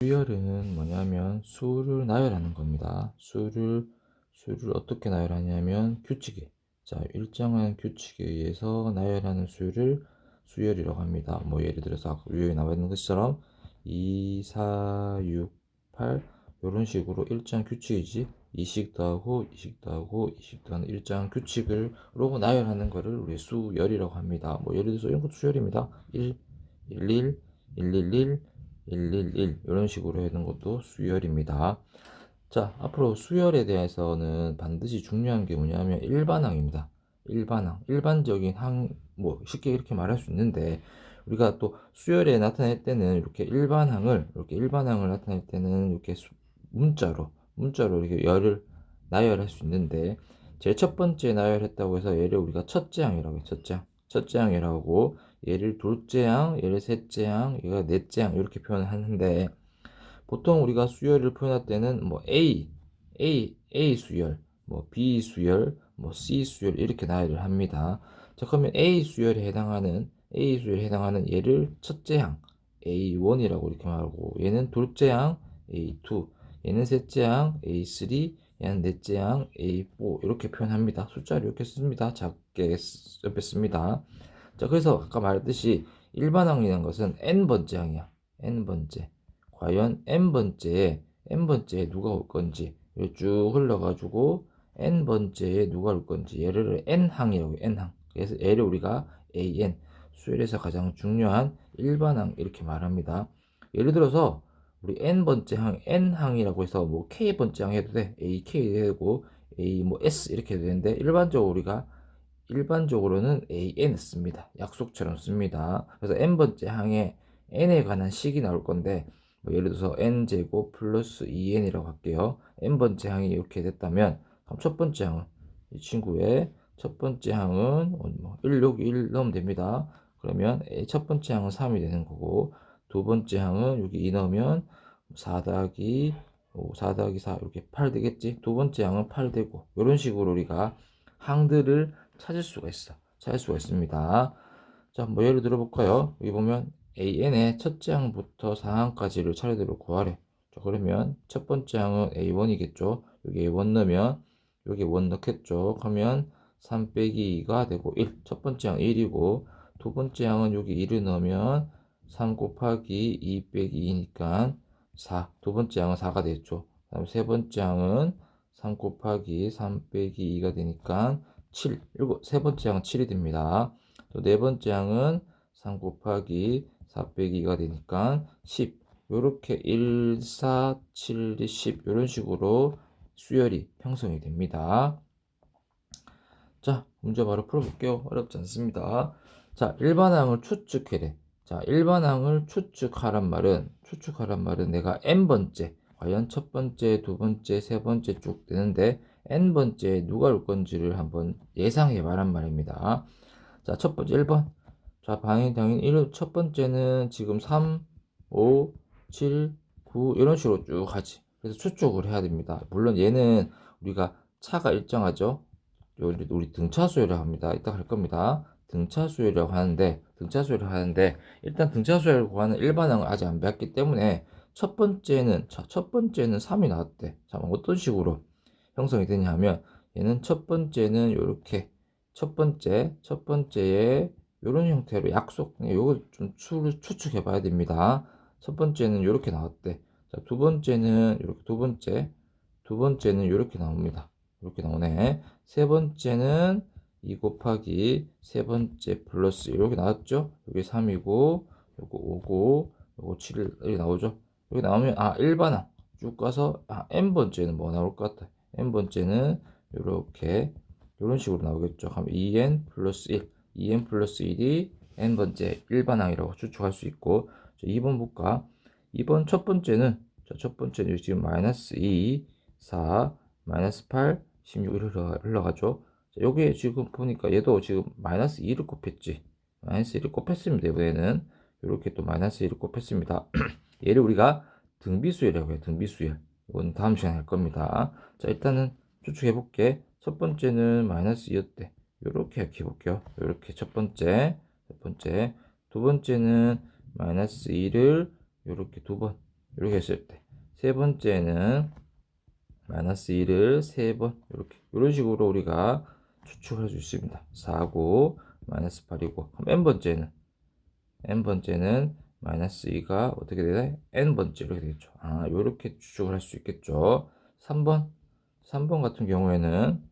수열은 뭐냐면 수를 나열하는 겁니다. 수를 어떻게 나열하냐면 규칙에, 자, 일정한 규칙에 의해서 나열하는 수를 수열이라고 합니다. 뭐 예를 들어서 아까 위에 나와 있는 것처럼 2, 4, 6, 8 이런 식으로 일정한 규칙이지, 이식도 하고 이식도 하고 이식도 하는 일정한 규칙으로 나열하는 거를 우리 수열이라고 합니다. 뭐 예를 들어서 이런 것도 수열입니다. 1, 1, 1, 111, 111 이런 식으로 하는 것도 수열입니다. 자, 앞으로 수열에 대해서는 반드시 중요한 게 뭐냐면 일반항입니다. 일반항, 일반적인 항, 뭐 쉽게 이렇게 말할 수 있는데, 우리가 또 수열에 나타낼 때는 이렇게 일반항을 나타낼 때는 이렇게 문자로 이렇게 열을 나열할 수 있는데, 제일 첫 번째 나열했다고 해서 얘를 우리가 첫째 항이라고 해요. 첫째 항이라고, 얘를 둘째 항, 얘를 셋째 항, 얘가 넷째 항 이렇게 표현을 하는데, 보통 우리가 수열을 표현할 때는 뭐 A 수열, 뭐 B 수열, 뭐 C 수열 이렇게 나열을 합니다. 자, 그러면 A 수열에 해당하는 얘를 첫째 항 A1이라고 이렇게 말하고, 얘는 둘째 항 A2, 얘는 셋째 항 A3, 얘는 넷째 항 A4 이렇게 표현합니다. 숫자를 이렇게 씁니다. 작게 옆에 씁니다. 자, 그래서 아까 말했듯이 일반항이라는 것은 n번째 항이야. n번째. 과연 n번째에 누가 올 건지 쭉 흘러가지고 n번째에 누가 올 건지, 얘를 n항이라고 해요. n항. 그래서 얘를 우리가 an, 수열에서 가장 중요한 일반항 이렇게 말합니다. 예를 들어서 우리 n번째 항, n항이라고 해서 뭐 k번째 항 해도 돼. ak 해도 되고 a 뭐 s 이렇게 해도 되는데, 일반적으로는 AN 씁니다. 약속처럼 씁니다. 그래서 n번째 항에 n에 관한 식이 나올 건데, 뭐 예를 들어서 n제곱 플러스 2n이라고 할게요. n번째 항이 이렇게 됐다면, 그럼 첫 번째 항은, 이 친구의 첫 번째 항은 뭐 1, 여기 1 넣으면 됩니다. 그러면 첫 번째 항은 3이 되는 거고, 두 번째 항은 여기 2 넣으면 4 더하기 4 더하기 4 이렇게 8 되겠지. 두 번째 항은 8 되고, 이런 식으로 우리가 항들을 찾을 수가 있습니다. 자, 뭐 예를 들어 볼까요? 여기 보면 AN의 첫째 항부터 4항까지를 차례대로 구하래. 자, 그러면 첫 번째 항은 A1이겠죠. 여기 A1 넣으면 여기 1 넣겠죠. 그러면 3 빼기 2가 되고 1. 첫 번째 항 1이고, 두 번째 항은 여기 1을 넣으면 3 곱하기 2 빼기 2니까 4. 두 번째 항은 4가 되겠죠. 그다음 세 번째 항은 3 곱하기 3 빼기 2가 되니까 7. 세 번째 항은 7이 됩니다. 또 네 번째 항은 3 곱하기 4 빼기 2가 되니까 10. 요렇게 1, 4, 7, 10 이런 식으로 수열이 형성이 됩니다. 자, 문제 바로 풀어볼게요. 어렵지 않습니다. 자, 일반항을 추측해래. 자, 일반항을 추측하란 말은 내가 n번째, 과연 첫 번째, 두 번째, 세 번째 쭉 되는데 n번째에 누가 올 건지를 한번 예상해 말란 말입니다. 자, 첫 번째 1번. 자, 당연히 첫 번째는 지금 3, 5, 7, 9 이런 식으로 쭉 하지. 그래서 추측을 해야 됩니다. 물론 얘는 우리가 차가 일정하죠. 우리 등차 수열이라고 합니다. 이따 갈 겁니다. 등차 수열이라고 하는데 일단 등차 수열을 구하는 일반항을 아직 안 배웠기 때문에 첫 번째는 3이 나왔대. 자, 어떤 식으로 형성이 되냐 하면, 얘는 첫 번째는 이렇게 첫 번째에 이런 형태로 요거 좀 추측해 봐야 됩니다. 첫 번째는 이렇게 나왔대. 자, 두 번째는 이렇게 나옵니다. 이렇게 나오네. 세 번째는 2 곱하기 세 번째 플러스 이렇게 나왔죠? 여기 3이고, 요거 5고, 요거 7 이렇게 나오죠? 여기 나오면, 일반항 쭉 가서, n번째는 뭐 나올 것 같아? n번째는 이렇게, 이런 식으로 나오겠죠? 그럼 2n 플러스 1, 2n 플러스 1이 n번째 일반항이라고 추측할 수 있고, 2번 볼까? 2번 첫 번째는 지금 마이너스 2, 4, 마이너스 8, 16 흘러가죠. 자, 여기에 지금 보니까 얘도 지금 마이너스 2를 곱했지. 마이너스 1을 곱했습니다. 이번에는 이렇게 또 마이너스 1을 곱했습니다. 얘를 우리가 등비수열이라고 해요. 등비수열. 이건 다음 시간에 할 겁니다. 자, 일단은 추측해 볼게. 첫 번째는 마이너스 2였대. 이렇게 해 볼게요. 이렇게 첫 번째. 두 번째는 마이너스 2를 이렇게 두 번. 이렇게 했을 때 세 번째는 마이너스 2를 3번 이렇게 이런 식으로 우리가 추측할 수 있습니다. 4고 마이너스 8이고 그럼 n번째는 마이너스 2가 어떻게 되나? n번째 이렇게 되겠죠. 아, 이렇게 추측을 할 수 있겠죠. 3번 같은 경우에는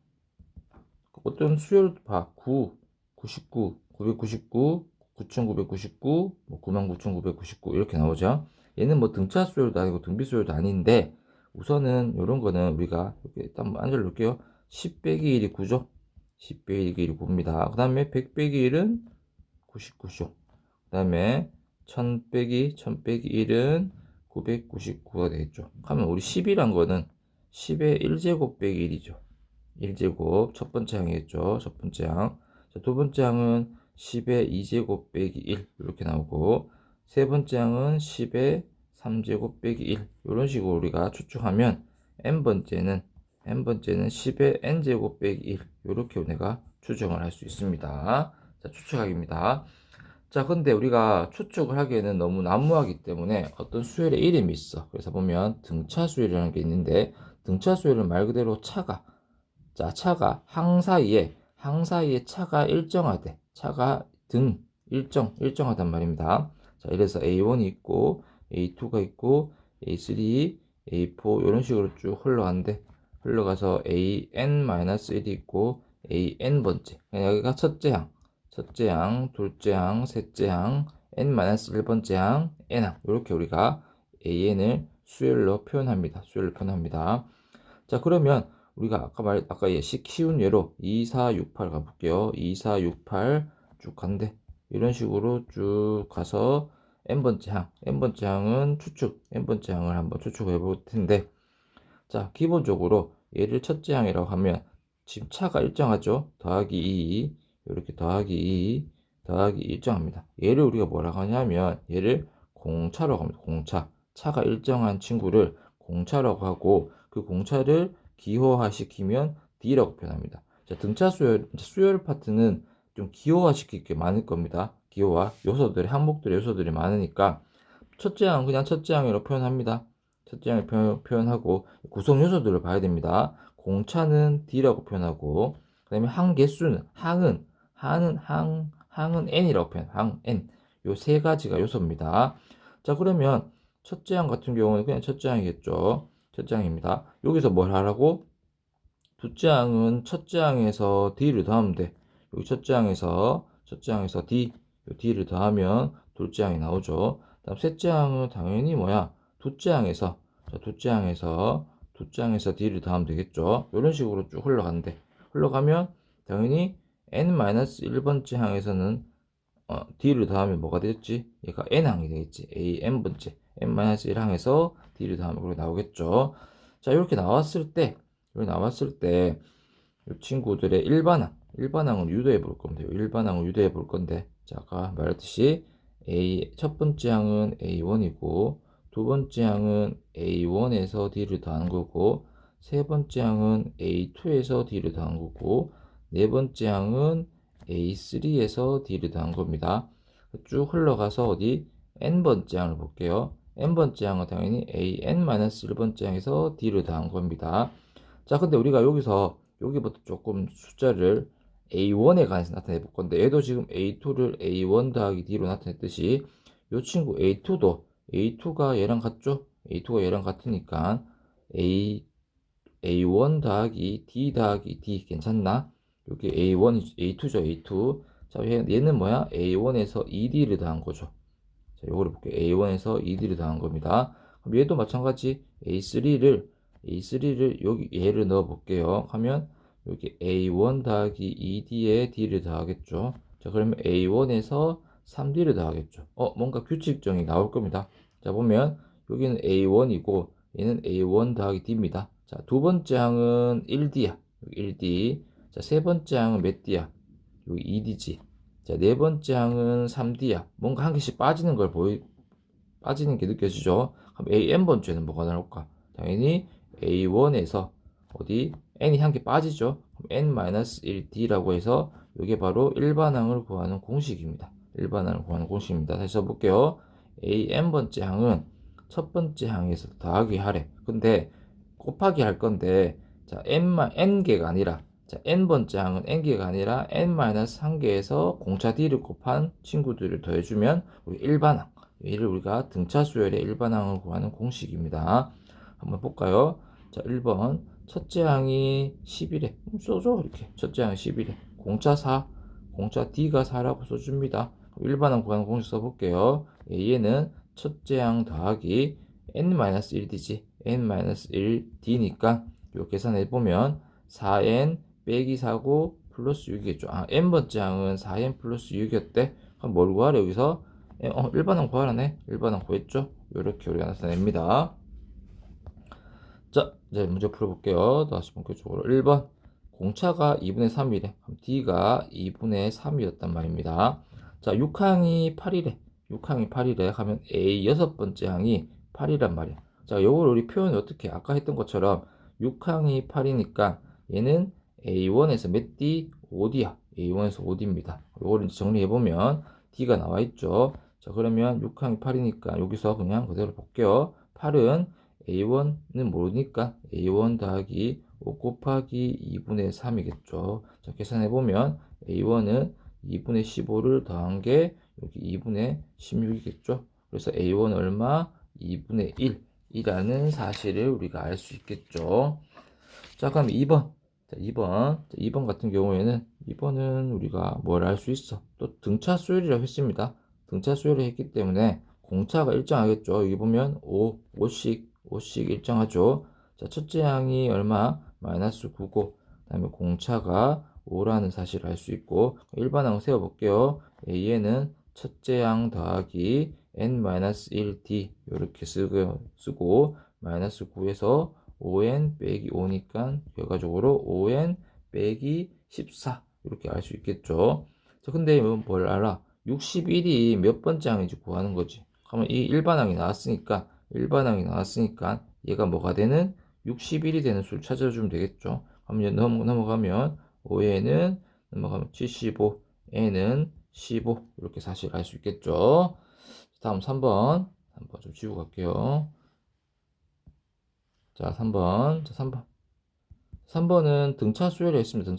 어떤 수열 봐. 9, 99, 999, 9999, 뭐 99,999 이렇게 나오죠. 얘는 뭐 등차 수열도 아니고 등비 수열도 아닌데 우선은 이런 거는 우리가 이렇게 일단 한번 앉아 놓을게요. 10 빼기 1이 9죠. 10 빼기 1이 9입니다. 그 다음에 100 빼기 1은 99죠. 그 다음에 1000 빼기 1은 999가 되겠죠. 그러면 우리 10이란 거는 10의 1제곱 빼기 1이죠. 1제곱 첫 번째 항이겠죠. 첫 번째 항. 자, 두 번째 항은 10의 2제곱 빼기 1 이렇게 나오고 세 번째 항은 10의 3제곱 빼기 1 이런 식으로 우리가 추측하면 n번째는 10의 n제곱 빼기 1 이렇게 내가 추정을 할 수 있습니다. 자, 추측하기입니다. 자, 근데 우리가 추측을 하기에는 너무 난무하기 때문에 어떤 수열의 이름이 있어. 그래서 보면 등차 수열이라는 게 있는데 등차 수열은 말 그대로 차가 차가 항 사이에 차가 일정하대. 차가 일정하단 말입니다. 자, 이래서 A1이 있고 A2가 있고 A3, A4 이런 식으로 쭉 흘러가서 AN-1이 있고 AN번째. 여기가 첫째 항, 둘째 항, 셋째 항, N-1번째 항, N항. 이렇게 우리가 AN을 수열로 표현합니다. 자, 그러면 우리가 아까 쉬운 예로 2, 4, 6, 8 가볼게요. 2, 4, 6, 8 쭉 간대. 이런 식으로 쭉 가서 n번째 항은 n번째 항을 한번 추측해 볼 텐데, 자, 기본적으로 얘를 첫째 항이라고 하면 지금 차가 일정하죠. 더하기 2, 이렇게 더하기 일정합니다. 얘를 우리가 뭐라고 하냐면 얘를 공차라고 합니다. 차가 일정한 친구를 공차라고 하고 그 공차를 기호화시키면 D라고 표현합니다. 자, 등차 수열 파트는 좀 기호화시킬 게 많을 겁니다. 기호화 항목들의 요소들이 많으니까 첫째 항 그냥 첫째 항으로 표현합니다. 첫째 항을 표현하고 구성 요소들을 봐야 됩니다. 공차는 D라고 표현하고 그다음에 항은 N이라고 항 N 요 세 가지가 요소입니다. 자, 그러면 첫째 항 같은 경우는 그냥 첫째 항이겠죠. 첫째 항입니다. 여기서 뭘 하라고? 둘째 항은 첫째 항에서 D를 더하면 돼. 여기 첫째 항에서 D를 더하면 둘째 항이 나오죠. 다음 셋째 항은 당연히 뭐야? 둘째 항에서 D를 더하면 되겠죠. 이런 식으로 쭉 흘러가면 당연히 N-1번째 항에서는 D를 더하면 뭐가 되겠지? 얘가 N항이 되겠지. N번째 N-1항에서 D를 더하면 그렇게 나오겠죠. 자, 이렇게 나왔을 때 이 친구들의 일반항을 유도해 볼 건데요. 일반항을 유도해 볼 건데, 자, 아까 말했듯이 첫 번째 항은 A1이고, 두 번째 항은 A1에서 D를 더하는 거고, 세 번째 항은 A2에서 D를 더하는 거고, 네 번째 항은 A3에서 D를 더한 겁니다. 쭉 흘러가서 어디 N번째 항을 볼게요. N번째 항은 당연히 AN-1번째 항에서 D를 더한 겁니다. 자, 근데 우리가 여기부터 조금 숫자를 A1에 관해서 나타내 볼 건데, 얘도 지금 A2를 A1 더하기 D로 나타냈듯이, 이 친구 A2가 얘랑 같죠? A2가 얘랑 같으니까, A1 더하기 D 더하기 D 괜찮나? 여기 A2죠, A2. 자, 얘는 뭐야? A1에서 ED를 더한 거죠. 자, 요거를 볼게요. A1에서 ED를 더한 겁니다. 그럼 얘도 마찬가지 A3를 여기 얘를 넣어 볼게요. 하면 여기 A1 더하기 ED에 D를 더하겠죠. 자, 그러면 A1에서 3D를 더하겠죠. 뭔가 규칙정이 나올 겁니다. 자, 보면 여기는 A1이고 얘는 A1 더하기 D입니다. 자, 두 번째 항은 1D야. 여기 1D. 자, 세 번째 항은 몇 D야? 여기 2D지. 자, 네 번째 항은 3D야. 뭔가 한 개씩 빠지는 게 느껴지죠? 그럼 N번째는 뭐가 나올까? 당연히 A1에서 어디 N이 한 개 빠지죠? 그럼 N-1D라고 해서 이게 바로 일반항을 구하는 공식입니다. 다시 써볼게요. N번째 항은 첫 번째 항에서 더하기 하래. 근데 곱하기 할 건데, 자, n개가 아니라, 자, n번째 항은 n개가 아니라 n-1개에서 공차 d를 곱한 친구들을 더해주면 우리 일반항, 얘를 우리가 등차 수열의 일반항을 구하는 공식입니다. 한번 볼까요? 자, 1번 첫째 항이 11에 써줘. 이렇게 첫째 항이 11에 공차 4, 공차 d가 4라고 써줍니다. 일반항 구하는 공식 써볼게요. 얘는 첫째 항 더하기 n-1d지. n-1d니까 요 계산해보면 4n 빼기 4고 플러스 6이겠죠. 아, n번째 항은 4n 플러스 6이었대. 그럼 뭘 구하래 여기서? 일반항 구하라네. 일반항 구했죠. 요렇게 우리가 나타냅니다. 자, 이제 문제 풀어볼게요. 다시 본격적으로 1번 공차가 2분의 3이래. 그럼 D가 2분의 3이었단 말입니다. 자, 6항이 8이래. 6항이 8이래 하면 A 여섯 번째 항이 8이란 말이야. 자, 요걸 우리 표현을 어떻게 아까 했던 것처럼 6항이 8이니까 얘는 A1에서 몇 D? 5D야. A1에서 5D입니다. 요걸 이제 정리해보면 D가 나와있죠. 자, 그러면 6항이 8이니까 여기서 그냥 그대로 볼게요. 8은 A1은 모르니까 A1 더하기 5 곱하기 2분의 3이겠죠. 자, 계산해보면 A1은 2분의 15를 더한 게 여기 2분의 16이겠죠. 그래서 A1 얼마? 2분의 1이라는 사실을 우리가 알 수 있겠죠. 자, 그럼 2번. 자, 2번 같은 경우에는 2번은 우리가 뭘 알 수 있어? 또 등차 수열이라고 했습니다. 등차 수열을 했기 때문에 공차가 일정하겠죠. 여기 보면 5씩 일정하죠. 자, 첫째 항이 얼마? 마이너스 9고, 그 다음에 공차가 5라는 사실을 알 수 있고, 일반항 세워볼게요. 얘는 첫째 항 더하기 n-1d 이렇게 쓰고 마이너스 9에서 5n 빼기 5니까 결과적으로 5n 빼기 14 이렇게 알 수 있겠죠. 자, 근데 뭘 알아? 61이 몇 번째 항인지 구하는 거지. 그러면 이 일반항이 나왔으니까 얘가 뭐가 되는? 61이 되는 수를 찾아주면 되겠죠. 그럼 넘어가면 5n은 넘어가면 75, n은 15 이렇게 사실 알 수 있겠죠. 다음 3번 한번 좀 지우고 갈게요. 자, 3번. 자, 3번은 등차 수열이 있습니다.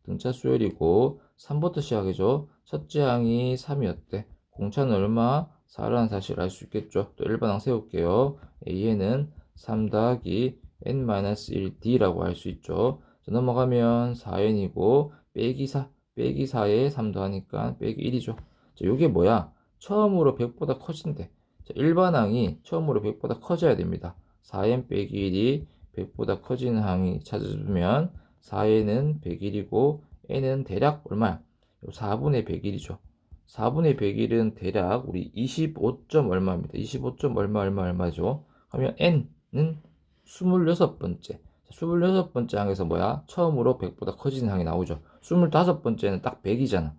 등차 수열이고 3부터 시작이죠. 첫째 항이 3이었대. 공차는 얼마? 4라는 사실을 알 수 있겠죠. 또 일반항 세울게요. A에는 3 더하기 n-1d라고 할 수 있죠. 자, 넘어가면 4n이고 빼기 4, 빼기 4에 3 더하니까 빼기 1이죠. 자, 요게 뭐야? 처음으로 100보다 커진대. 자, 일반항이 처음으로 100보다 커져야 됩니다. 4n 빼기 1이 100보다 커지는 항이 찾아주면 4n은 101이고 n은 대략 얼마야? 4분의 101이죠. 4분의 101은 대략 우리 25점 얼마입니다. 25점 얼마죠? 그러면 n은 26번째. 26번째 항에서 뭐야? 처음으로 100보다 커지는 항이 나오죠. 25번째는 딱 100이잖아.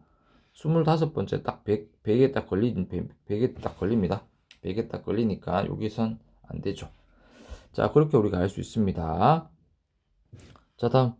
25번째 딱 100에 딱 걸립니다. 100에 딱 걸리니까 여기선 안 되죠. 자, 그렇게 우리가 알 수 있습니다. 자, 다음.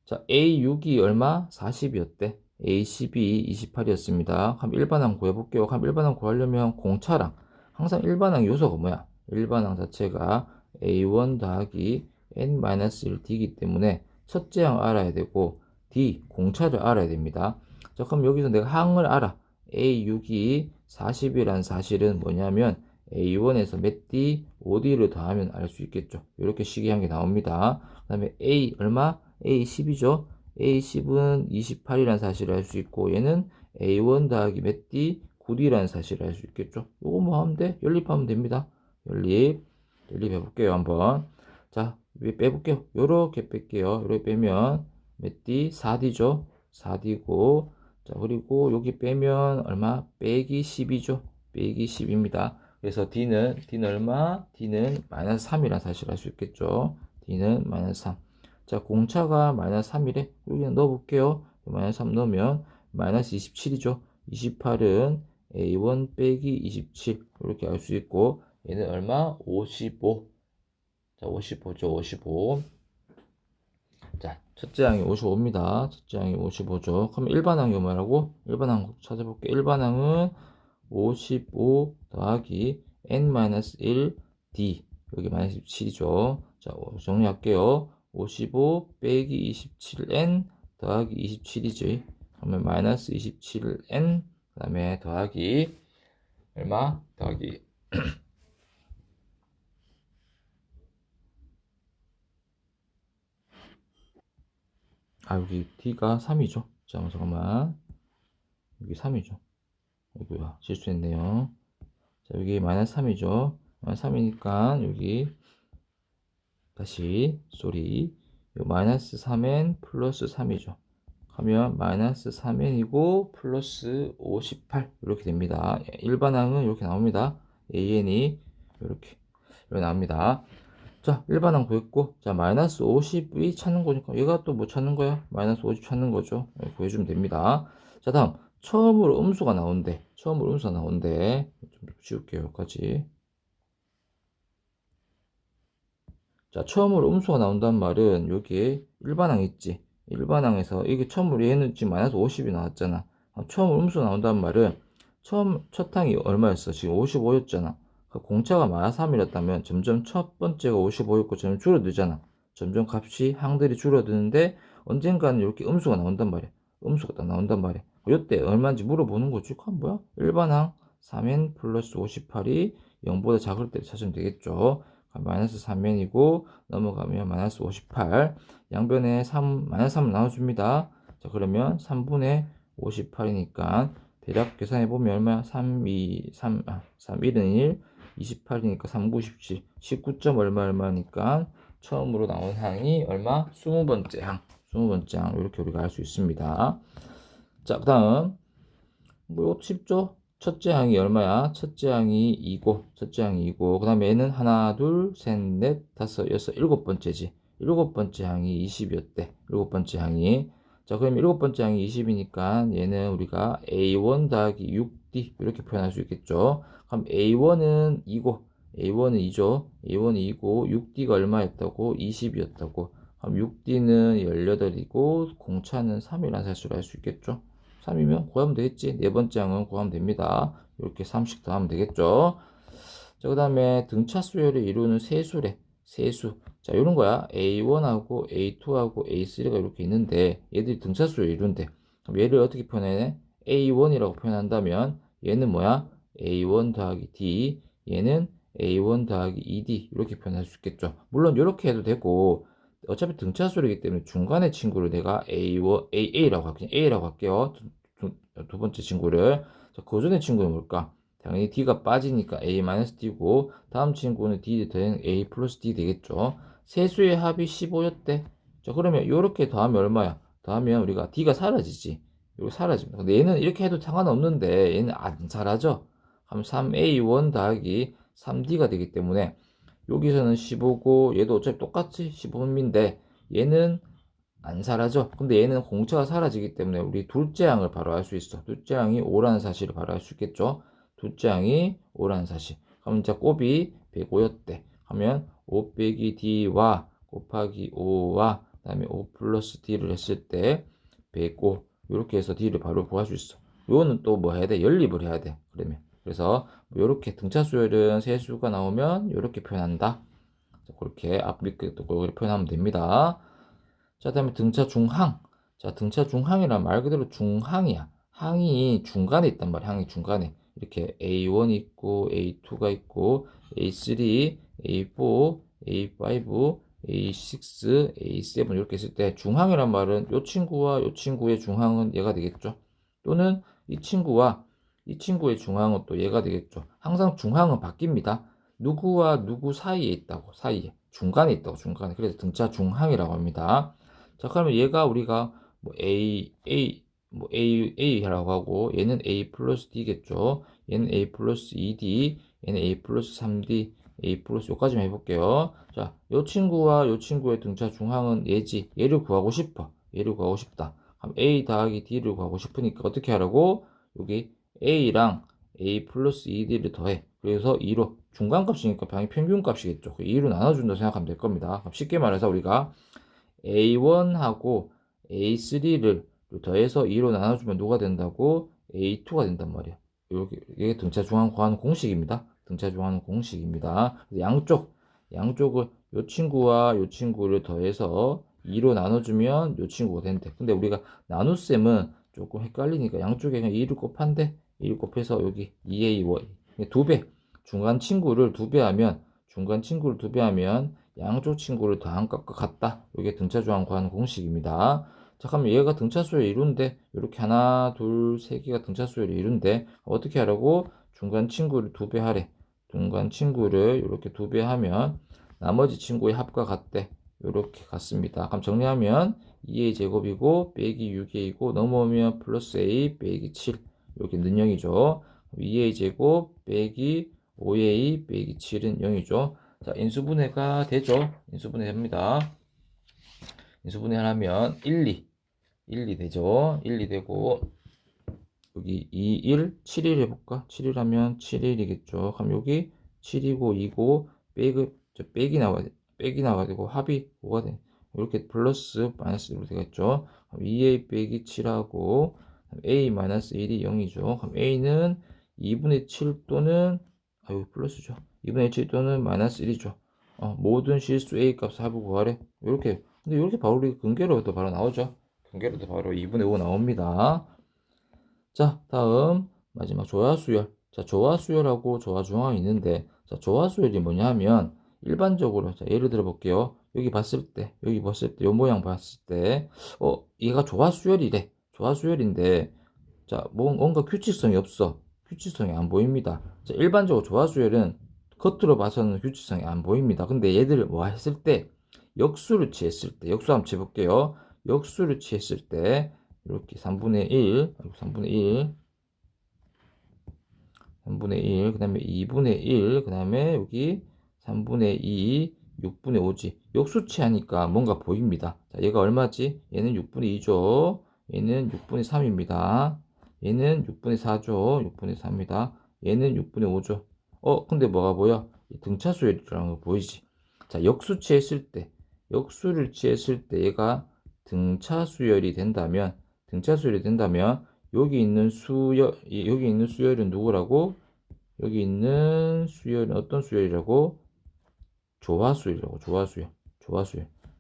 자, A6이 얼마? 40이었대. A12, 28이었습니다. 그럼 일반항 구해볼게요. 그럼 일반항 구하려면 공차랑, 항상 일반항 요소가 뭐야? 일반항 자체가 A1 더하기 n-1d이기 때문에 첫째 항 알아야 되고, D, 공차를 알아야 됩니다. 자, 그럼 여기서 내가 항을 알아. A6이 40이란 사실은 뭐냐면, A1에서 몇 D, 5D를 더하면 알 수 있겠죠. 이렇게 식이한 게 나옵니다. 그 다음에 A 얼마? A10이죠. A10은 28이라는 사실을 알 수 있고 얘는 A1 더하기 몇 D, 9D라는 사실을 알 수 있겠죠. 요거 뭐 하면 돼? 연립하면 됩니다. 연립해볼게요 한번. 자, 위에 빼볼게요. 요렇게 뺄게요. 요렇게 빼면 몇 D? 4D죠. 4D고 자, 그리고 여기 빼면 얼마? 빼기 10이죠. 빼기 10입니다. 그래서 D는 얼마? D는 마이너스 3이라는 사실을 알 수 있겠죠. D는 마이너스 3. 자, 공차가 마이너스 3이래. 여기 넣어볼게요. 마이너스 3 넣으면 마이너스 27이죠. 28은 A1 빼기 27 이렇게 알 수 있고 얘는 얼마? 55. 자, 55죠. 55. 자, 첫째 항이 55입니다. 첫째 항이 55죠. 그럼 일반항이 뭐라고? 일반항 찾아볼게. 일반항은 55 더하기 n-1 d 여기 마이너스 27이죠. 자, 정리할게요. 55 빼기 27n 더하기 27이지. 그러면 마이너스 27n 그 다음에 더하기 얼마? 더하기 여기 d가 3이죠. 자, 잠깐만. 여기 3이죠. 이거야 실수했네요. 자, 여기 마이너스 3이죠. 마이너스 3이니까 여기 다시 요 마이너스 3n 플러스 3이죠. 하면 마이너스 3n이고 플러스 58 이렇게 됩니다. 일반항은 이렇게 나옵니다. an이 이렇게 나옵니다. 자, 일반항 구했고, 자, 마이너스 50이 찾는 거니까 얘가 또 뭐 찾는 거야? 마이너스 50 찾는 거죠. 구해주면 됩니다. 자, 다음 처음으로 음수가 나온대. 처음으로 음수가 나온대. 좀 지울게요. 여기까지. 자, 처음으로 음수가 나온다는 말은 여기에 일반항 있지. 일반항에서 이게 처음으로 얘는 지금 마이너스 50이 나왔잖아. 처음으로 음수가 나온다는 말은 첫 항이 얼마였어? 지금 55였잖아. 공차가 마이너스 3이었다면 점점 첫 번째가 55였고 점점 줄어들잖아. 점점 값이 항들이 줄어드는데 언젠가는 이렇게 음수가 나온단 말이야. 음수가 딱 나온단 말이야. 이때 얼마인지 물어보는 거지. 그건 뭐야? 일반항 3n 플러스 58이 0보다 작을 때 찾으면 되겠죠. 마이너스 3n이고 넘어가면 마이너스 58 양변에 3, 마이너스 3을 나눠줍니다. 자, 그러면 3분의 58이니까 대략 계산해보면 얼마야? 3, 1은 1, 28이니까 3, 9, 17, 19점 얼마니까 처음으로 나온 항이 얼마? 20번째 항. 20번째 항. 이렇게 우리가 알 수 있습니다. 자, 그 다음 뭐 이것도 쉽죠? 첫째 항이 얼마야? 첫째 항이 2고 그 다음에 얘는 하나, 둘, 셋, 넷, 다섯, 여섯, 일곱 번째지. 일곱 번째 항이 20이었대. 일곱 번째 항이. 자, 그럼 일곱 번째 항이 20이니까 얘는 우리가 A1 더하기 6D 이렇게 표현할 수 있겠죠. 그럼 A1은 2고 A1은 2죠. A1이 2고 6D가 얼마였다고? 20이었다고. 그럼 6D는 18이고 공차는 3이라는 사실을 알 수 있겠죠. 3이면 구하면 되겠지. 네 번째 항은 구하면 됩니다. 이렇게 3씩 더하면 되겠죠. 자, 그 다음에 등차 수열을 이루는 세수래. 세수. 자, 이런 거야. A1하고 A2하고 A3가 이렇게 있는데 얘들이 등차 수열을 이룬대. 그럼 얘를 어떻게 표현해? A1이라고 표현한다면 얘는 뭐야? A1 더하기 D, 얘는 A1 더하기 2D 이렇게 표현할 수 있겠죠. 물론 이렇게 해도 되고 어차피 등차수이기 때문에 중간의 친구를 내가 A라고 할게요. A라고 할게요. 두 번째 친구를. 자, 그 전에 친구는 뭘까? 당연히 D가 빠지니까 A-D고 다음 친구는 D 된 A 플러스 D 되겠죠. 세수의 합이 15였대. 자, 그러면 이렇게 더하면 얼마야? 더하면 우리가 D가 사라지지. 이거 사라집니다. 근데 얘는 이렇게 해도 상관없는데 얘는 안 사라져. 그럼 3A1 더하기 3D가 되기 때문에 여기서는 15고 얘도 어차피 똑같이 15인데 얘는 안 사라져. 근데 얘는 공차가 사라지기 때문에 우리 둘째 항을 바로 알 수 있어. 둘째 항이 5라는 사실을 바로 알 수 있겠죠. 둘째 항이 5라는 사실. 그럼 이제 곱이 105였대. 하면 5 빼기 d와 곱하기 5와 그 다음에 5 플러스 d를 했을 때 105 이렇게 해서 d를 바로 구할 수 있어. 요거는 또 뭐 해야 돼? 연립을 해야 돼. 그러면 그래서 이렇게 등차 수열은 세수가 나오면 이렇게 표현한다. 그렇게 앞밑에 또 그렇게 표현하면 됩니다. 자, 다음에 등차 중항. 자, 등차 중항이란 말 그대로 중항이야. 항이 중간에 있단 말이야. 항이 중간에. 이렇게 A1 있고, A2가 있고, A3, A4, A5, A6, A7 이렇게 있을 때 중항이란 말은 이 친구와 이 친구의 중항은 얘가 되겠죠. 또는 이 친구와 이 친구의 중항은 또 얘가 되겠죠. 항상 중항은 바뀝니다. 누구와 누구 사이에 있다고, 사이에. 중간에 있다고, 중간에. 그래서 등차 중항이라고 합니다. 자, 그러면 얘가 우리가 뭐 A라고 하고, 얘는 A 플러스 D겠죠. 얘는 A 플러스 2D, 얘는 A 플러스 3D, A 플러스 요까지만 해볼게요. 자, 요 친구와 요 친구의 등차 중항은 얘지. 얘를 구하고 싶어. 얘를 구하고 싶다. 그럼 A 더하기 D를 구하고 싶으니까 어떻게 하라고? 여기 A랑 A 플러스 2D를 더해. 그래서 2로 중간값이니까 당연히 평균값이겠죠. 2로 나눠준다 생각하면 될 겁니다. 그럼 쉽게 말해서 우리가 A1하고 A3를 더해서 2로 나눠주면 누가 된다고? A2가 된단 말이야. 이게 등차 중항 구하는 공식입니다. 등차 중하는 공식입니다. 양쪽을 요 친구와 요 친구를 더해서 2로 나눠주면 요 친구가 된대. 근데 우리가 나눗셈은 조금 헷갈리니까 양쪽에 그냥 2를 곱한대. 2를 곱해서 여기 2a 2배. 중간 친구를 2배 하면 양쪽 친구를 더한 것과 같다. 이게 등차 중항 구하는 공식입니다. 자, 그럼 얘가 등차 수열 이룬데 이렇게 하나, 둘, 세 개가 등차 수열이 이룬데 어떻게 하라고? 중간 친구를 2배 하래. 중간 친구를 이렇게 2배 하면 나머지 친구의 합과 같대. 이렇게 같습니다. 그럼 정리하면 2a 제곱이고 빼기 6a이고 넘어오면 플러스 a 빼기 7. 이렇게 는 0이죠. 2a 제곱 빼기 5a 빼기 7은 0이죠. 자, 인수분해가 되죠. 인수분해 됩니다. 인수분해 하면 1, 2 되죠. 1, 2 되고 여기 2, 1, 7일 해볼까? 7일 하면 7일이겠죠. 그럼 여기 7이고 2고 빼기 나와야 되고 합이 5가 돼. 이렇게 플러스 마이너스로 되겠죠. 그럼 2a 빼기 7하고 a 마이너스 1이 0이죠. 그럼 a는 2분의 7 또는 플러스죠. 2분의 7 또는 마이너스 1이죠. 모든 실수 a 값 합을 구하래. 이렇게. 근데 이렇게 바로 우리 근계로도 바로 나오죠. 근계로도 바로 2분의 5 나옵니다. 자, 다음 마지막 조화수열. 자, 조화수열하고 조화중항이 있는데, 자, 조화수열이 뭐냐 하면 일반적으로, 자, 예를 들어 볼게요. 여기 봤을 때, 요 모양 봤을 때, 얘가 조화수열이래. 조화수열인데, 자, 뭔가 규칙성이 없어. 규칙성이 안 보입니다. 자, 일반적으로 조화수열은 겉으로 봐서는 규칙성이 안 보입니다. 근데 얘들을 뭐 했을 때, 역수를 취했을 때, 역수 한번 해볼게요. 역수를 취했을 때, 이렇게 3분의 1, 그 다음에 2분의 1, 그 다음에 여기 3분의 2, 6분의 5지. 역수치 하니까 뭔가 보입니다. 자, 얘가 얼마지? 얘는 6분의 2죠. 얘는 6분의 3입니다. 얘는 6분의 4죠. 6분의 4입니다. 얘는 6분의 5죠. 근데 뭐가 보여? 등차수열이라는 거 보이지? 자, 역수를 취했을 때 얘가 등차수열이 된다면 여기 있는 수열은 누구라고? 여기 있는 수열은 어떤 수열이라고? 조화수열이라고. 조화수열.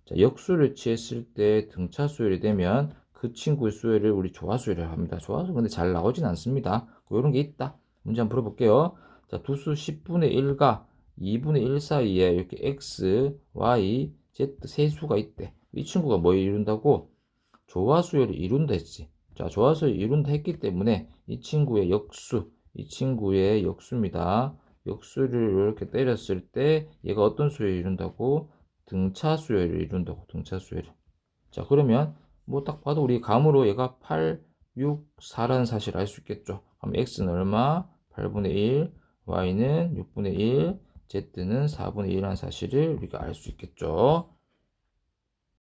자, 역수를 취했을 때 등차수열이 되면 그 친구의 수열을 우리 조화수열이라고 합니다. 조화수열 근데 잘 나오진 않습니다. 이런 게 있다. 문제 한번 풀어볼게요. 자, 두수 10분의 1과 2분의 1 사이에 이렇게 x, y, z 세 수가 있대. 이 친구가 뭐 이룬다고? 조화수열을 이룬다 했지. 자, 조화수열을 이룬다 했기 때문에 이 친구의 역수입니다. 역수를 이렇게 때렸을 때 얘가 어떤 수열을 이룬다고? 등차수열을 이룬다고. 등차수열을. 자, 그러면 뭐 딱 봐도 우리 감으로 얘가 8, 6, 4라는 사실을 알 수 있겠죠. 그럼 x는 얼마? 8분의 1, y는 6분의 1, z는 4분의 1라는 사실을 우리가 알 수 있겠죠.